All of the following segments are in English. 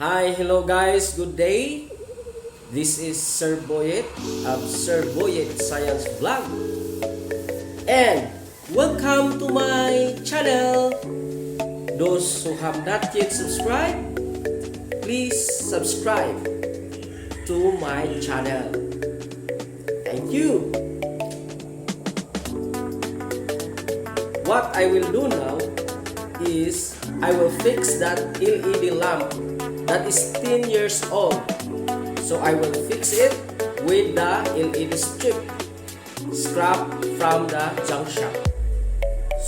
Hi, hello guys, good day. This is Sir Boyet of Sir Boyet Science Vlog. And welcome to my channel. Those who have not yet subscribed, please subscribe to my channel. Thank you. What I will do now is I will fix that LED lamp that is 10 years old. So I will fix it with the LED strip scrap from the junk shop.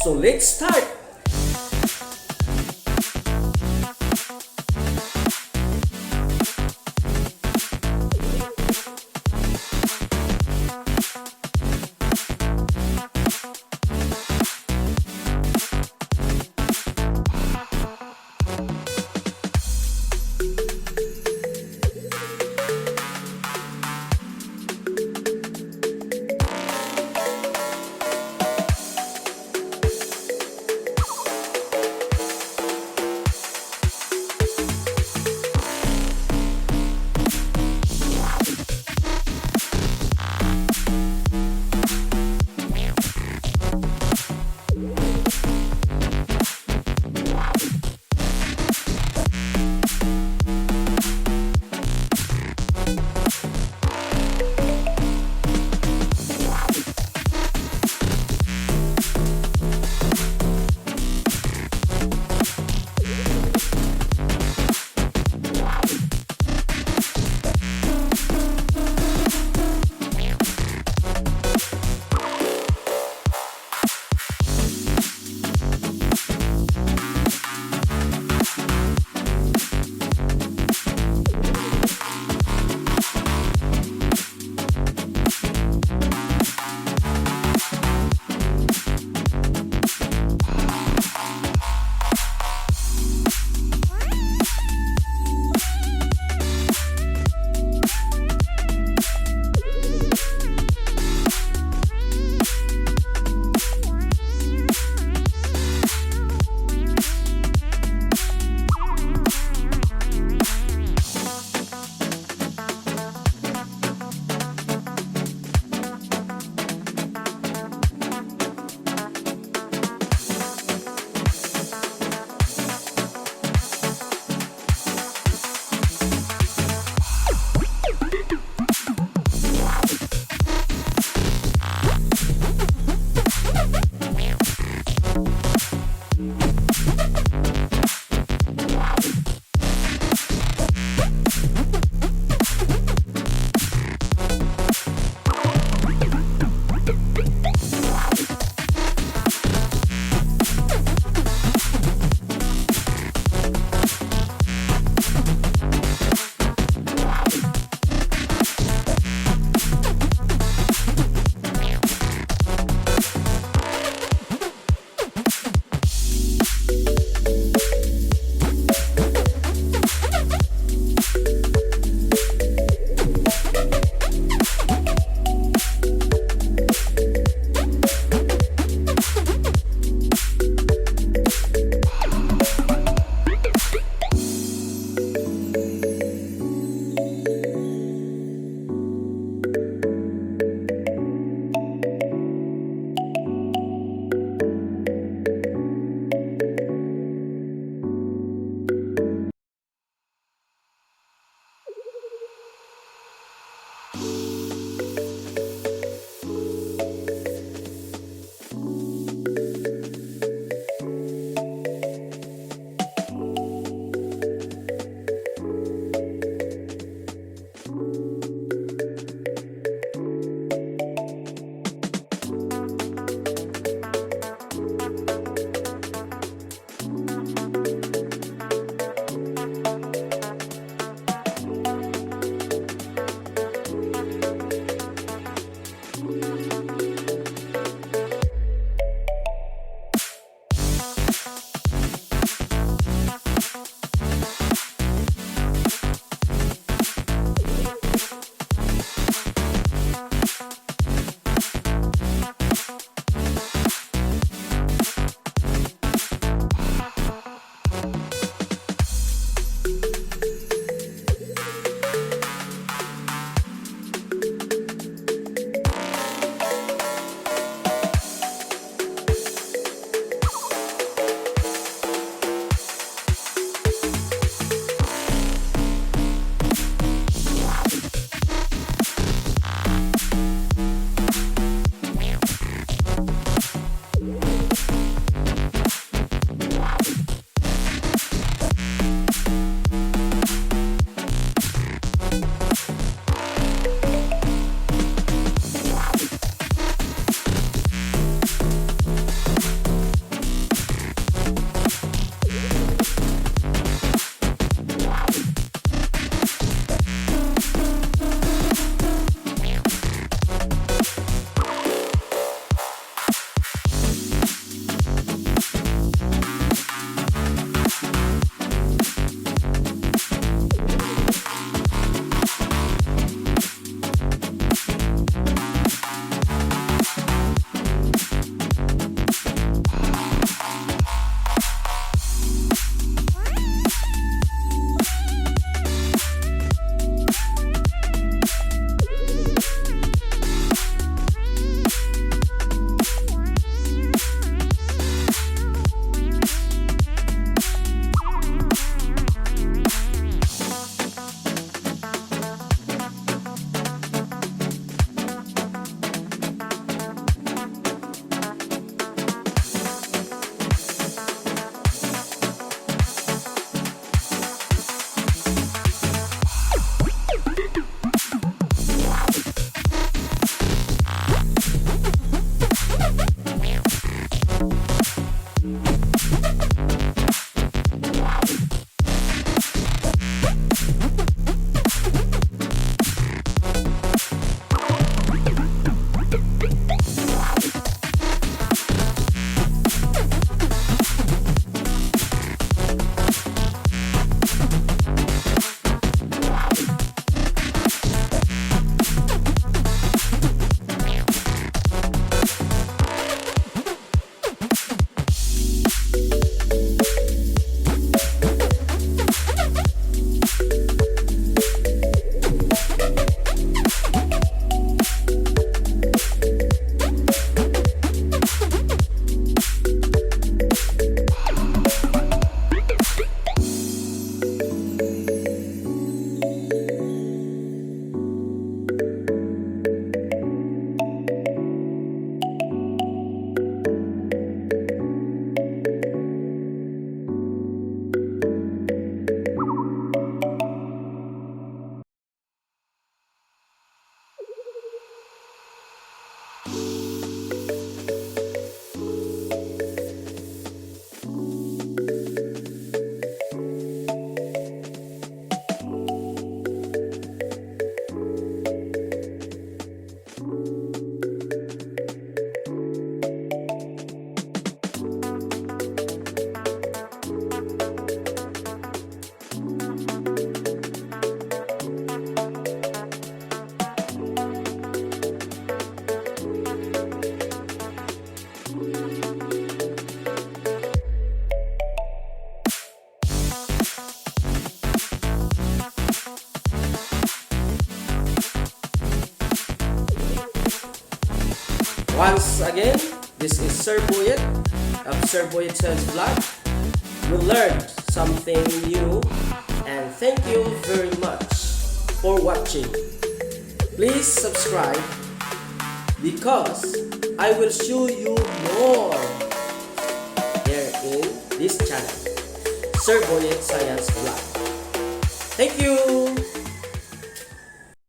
So let's start. again, this is Sir Boyet of Sir Boyet Science Vlog. We learned something new, and thank you very much for watching. Please subscribe because I will show you more here in this channel, Sir Boyet Science Vlog. Thank you!